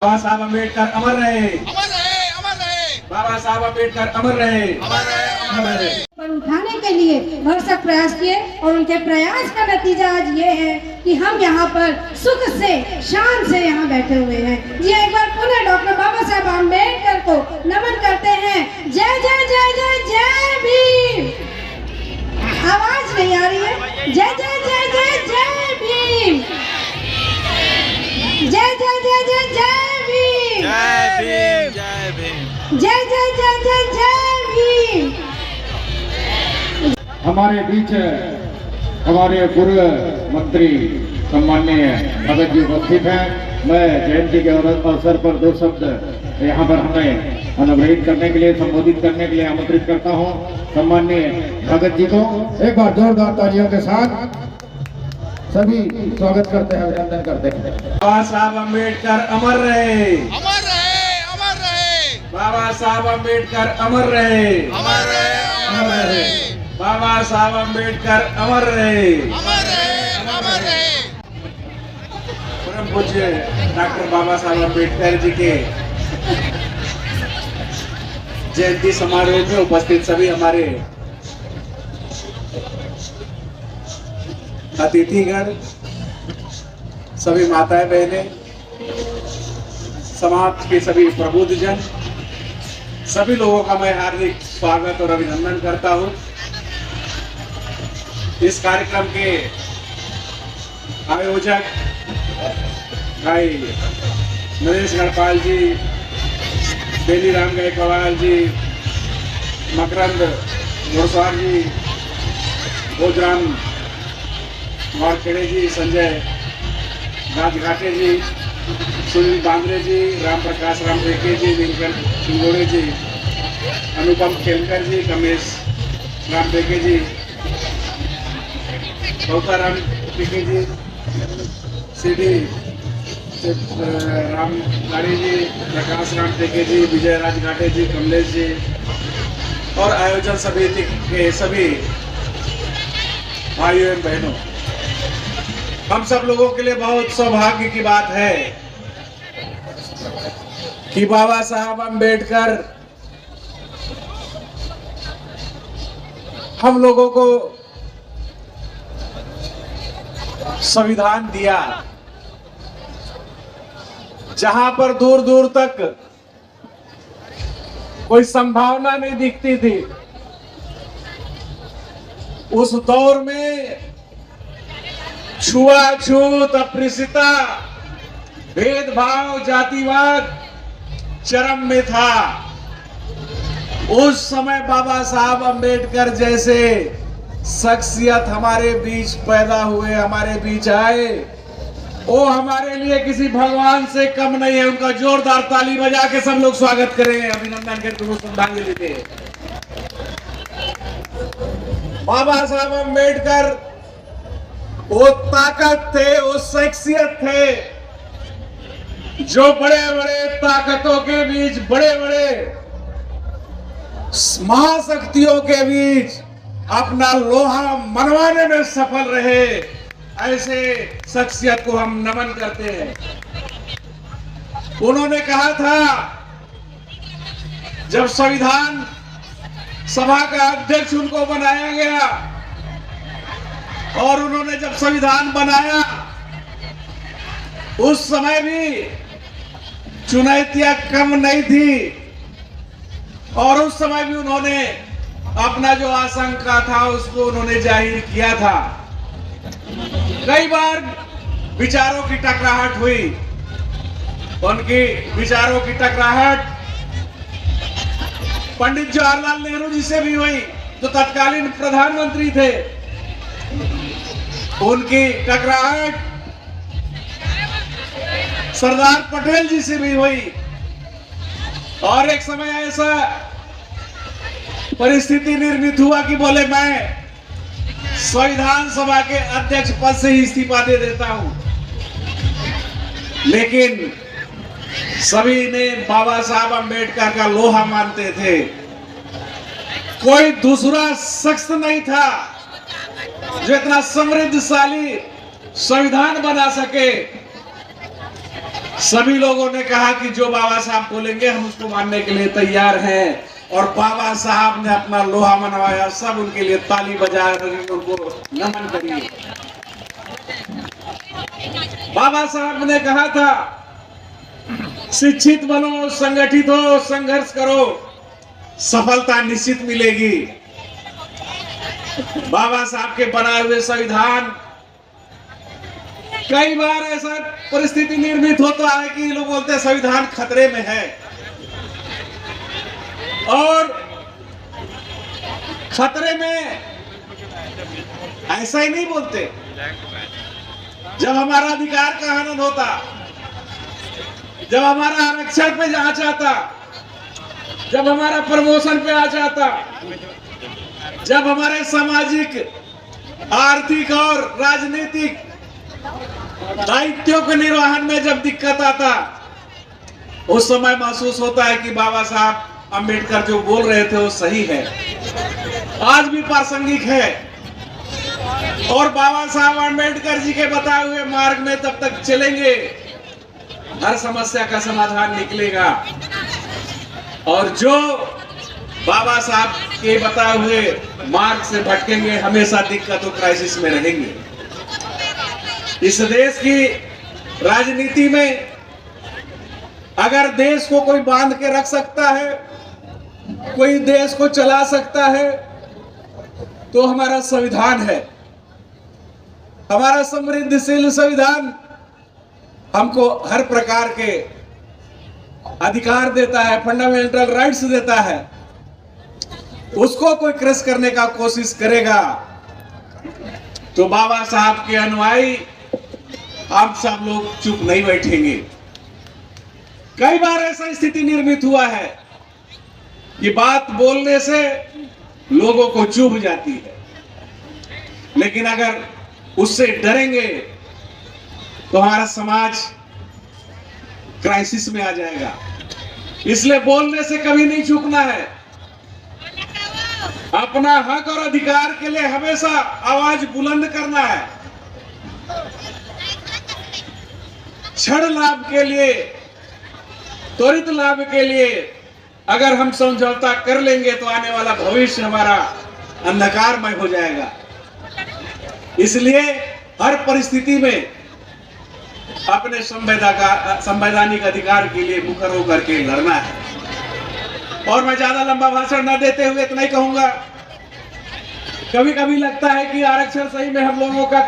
बाबा साहब अम्बेडकर अमर रहे, अमर रहे, अमर रहे। बाबा साहब अम्बेडकर अमर रहे, अमर रहे, अमर रहे। पर उठाने के लिए भरसक प्रयास किए और उनके प्रयास का नतीजा आज ये है कि हम यहाँ पर सुख से शान से यहाँ बैठे हुए हैं। जी एक बार पुनः डॉक्टर बाबा साहब अम्बेडकर को नमन करते हैं। जय जय जय जय जय भीम। आवाज नहीं आ रही है। जय जय जय जय जय भीम। जय जय जय जय जय भीम। जय भीम, जय भीम। जय जय जय जय जय भीम। हमारे बीच हमारे पूर्व मंत्री सम्माननीय भगत जी उपस्थित हैं। मैं जयंती के अवसर पर दो शब्द यहाँ पर हमें अनुग्रहित करने के लिए, संबोधित करने के लिए आमंत्रित करता हूँ। सम्माननीय भगत जी को एक बार जोरदार तालियों के साथ सभी स्वागत करते हैं, अभिनंदन करते हैं। बाबा साहब अम्बेडकर अमर रहे, अमर रहे, अमर रहे। बाबा साहब अम्बेडकर अमर रहे, अमर रहे, अमर रहे। बाबा साहब अम्बेडकर अमर रहे। अमर रहे, अमर रहे। परम पूज्य डॉक्टर बाबा साहब अम्बेडकर जी के जयंती समारोह में उपस्थित सभी हमारे अतिथिगण, सभी माताएं बहनें, समाज के सभी प्रबुद्धजन, सभी लोगों का मैं हार्दिक स्वागत और अभिनंदन करता हूं। इस कार्यक्रम के आयोजक भाई नरेश गढ़पाल जी, बेनीराम गायकवाड़ जी, मकरंद घोड़सवार जी, भोजराम मारखेड़े जी, संजय राजघाटे जी, सुनील बांद्रे जी, राम प्रकाश राम टेके जी, लिंकन सिंगोड़े जी, अनुपम खेलकर जी, कमेश राम टेके जी, गौता राम टेके जी, सीडी राम गाड़ी जी, प्रकाश राम टेके जी, विजय राजघाटे जी, कमलेश जी और आयोजन समिति के सभी भाइयों एवं बहनों, हम सब लोगों के लिए बहुत सौभाग्य की बात है कि बाबा साहब अम्बेडकर हम लोगों को संविधान दिया, जहां पर दूर दूर तक कोई संभावना नहीं दिखती थी। उस दौर में छुआछूत, अस्पृश्यता, भेदभाव, जातिवाद चरम में था। उस समय बाबा साहब अम्बेडकर जैसे शख्सियत हमारे बीच पैदा हुए, हमारे बीच आए, वो हमारे लिए किसी भगवान से कम नहीं है। उनका जोरदार ताली बजा के सब लोग स्वागत करें, अभिनंदन करके उनको श्रद्धांजलि दें। बाबा साहब अम्बेडकर वो ताकत थे, वो शख्सियत थे जो बड़े बड़े ताकतों के बीच, बड़े बड़े महाशक्तियों के बीच अपना लोहा मनवाने में सफल रहे। ऐसे शख्सियत को हम नमन करते हैं। उन्होंने कहा था, जब संविधान सभा का अध्यक्ष उनको बनाया गया और उन्होंने जब संविधान बनाया, उस समय भी चुनौतियां कम नहीं थी और उस समय भी उन्होंने अपना जो आशंका था उसको उन्होंने जाहिर किया था। कई बार विचारों की टकराहट हुई, उनकी विचारों की टकराहट पंडित जवाहरलाल नेहरू जी से भी हुई, जो तत्कालीन प्रधानमंत्री थे। उनकी टकराहट सरदार पटेल जी से भी हुई और एक समय ऐसा परिस्थिति निर्मित हुआ कि बोले मैं संविधान सभा के अध्यक्ष पद से ही इस्तीफा दे देता हूं। लेकिन सभी ने बाबा साहब अम्बेडकर का लोहा मानते थे। कोई दूसरा शख्स नहीं था जो इतना समृद्धशाली संविधान बना सके, सभी लोगों ने कहा कि जो बाबा साहब बोलेंगे हम उसको मानने के लिए तैयार हैं, और बाबा साहब ने अपना लोहा मनवाया। सब उनके लिए ताली बजा उनको नमन करिए। बाबा साहब ने कहा था, शिक्षित बनो, संगठित हो, संघर्ष करो, सफलता निश्चित मिलेगी। बाबा साहब के बनाए हुए संविधान, कई बार ऐसा परिस्थिति निर्मित होता है कि लोग बोलते हैं संविधान खतरे में है, और खतरे में ऐसा ही नहीं बोलते। जब हमारा अधिकार का हनन होता, जब हमारा आरक्षण पे आ जाता, जब हमारा प्रमोशन पे आ जाता, जब हमारे सामाजिक, आर्थिक और राजनीतिक दायित्वों के निर्वहन में जब दिक्कत आता, उस समय महसूस होता है कि बाबा साहब अंबेडकर जो बोल रहे थे वो सही है, आज भी प्रासंगिक है, और बाबा साहब अंबेडकर जी के बताए हुए मार्ग में तब तक चलेंगे, हर समस्या का समाधान निकलेगा। और जो बाबा साहब के बताए हुए मार्ग से भटकेंगे, हमेशा दिक्कत और क्राइसिस में रहेंगे। इस देश की राजनीति में अगर देश को कोई बांध के रख सकता है, कोई देश को चला सकता है, तो हमारा संविधान है। हमारा समृद्धशील संविधान हमको हर प्रकार के अधिकार देता है, फंडामेंटल राइट्स देता है। उसको कोई क्रश करने का कोशिश करेगा तो बाबा साहब के अनुयायी हम सब लोग चुप नहीं बैठेंगे। कई बार ऐसा स्थिति निर्मित हुआ है कि बात बोलने से लोगों को चुभ जाती है, लेकिन अगर उससे डरेंगे तो हमारा समाज क्राइसिस में आ जाएगा। इसलिए बोलने से कभी नहीं चूकना है। अपना हक और अधिकार के लिए हमेशा आवाज बुलंद करना है। क्षण लाभ के लिए, त्वरित लाभ के लिए अगर हम समझौता कर लेंगे तो आने वाला भविष्य हमारा अंधकारमय हो जाएगा। इसलिए हर परिस्थिति में अपने संवैधानिक अधिकार के लिए मुखर होकर के लड़ना है। और मैं ज्यादा लंबा भाषण न देते हुए इतना ही कहूंगा, कभी कभी लगता है कि आरक्षण सही में हम लोगों का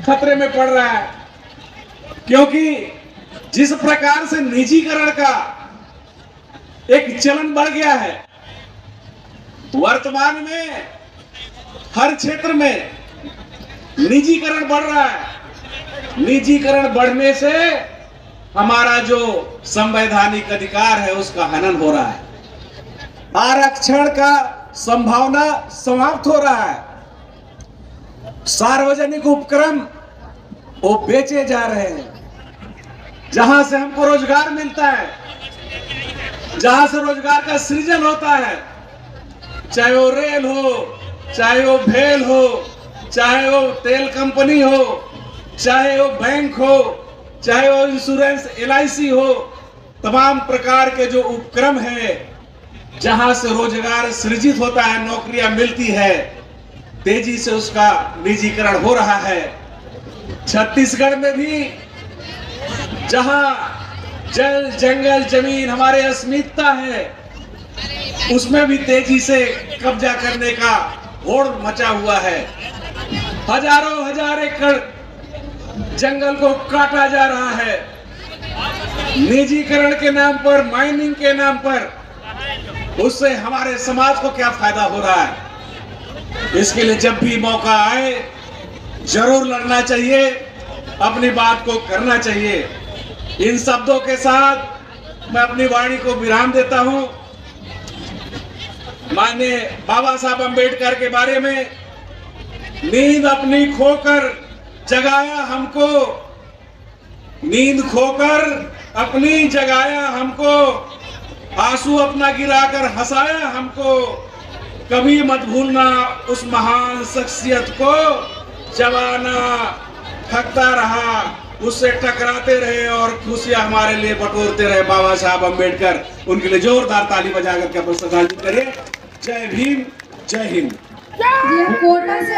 खतरे में पड़ रहा है, क्योंकि जिस प्रकार से निजीकरण का एक चलन बढ़ गया है, वर्तमान में हर क्षेत्र में निजीकरण बढ़ रहा है। निजीकरण बढ़ने से हमारा जो संवैधानिक अधिकार है उसका हनन हो रहा है। आरक्षण का संभावना समाप्त हो रहा है। सार्वजनिक उपक्रम वो बेचे जा रहे हैं, जहां से हमको रोजगार मिलता है, जहां से रोजगार का सृजन होता है, चाहे वो रेल हो, चाहे वो भेल हो, चाहे वो तेल कंपनी हो, चाहे वो बैंक हो, चाहे वो इंश्योरेंस LIC हो, तमाम प्रकार के जो उपक्रम है जहां से रोजगार सृजित होता है, नौकरियां मिलती है, तेजी से उसका निजीकरण हो रहा है। छत्तीसगढ़ में भी जहां जल, जंगल, जमीन हमारे अस्मिता है, उसमें भी तेजी से कब्जा करने का होड़ मचा हुआ है। हजारों हजार एकड़ जंगल को काटा जा रहा है, निजीकरण के नाम पर, माइनिंग के नाम पर। उससे हमारे समाज को क्या फायदा हो रहा है? इसके लिए जब भी मौका आए जरूर लड़ना चाहिए, अपनी बात को करना चाहिए। इन शब्दों के साथ मैं अपनी वाणी को विराम देता हूं। माननीय बाबा साहब अंबेडकर के बारे में, नींद अपनी खोकर जगाया हमको, नींद खोकर अपनी जगाया हमको, आंसू अपना गिराकर हंसाया हमको। कभी मत भूलना उस महान शख्सियत को, जमाना थकता रहा उससे टकराते रहे और खुशियां हमारे लिए बटोरते रहे बाबा साहब अम्बेडकर। उनके लिए जोरदार ताली बजाकर के आप श्रद्धांजलि करिए। जय भीम, जय हिंद। जी, हम कोटा से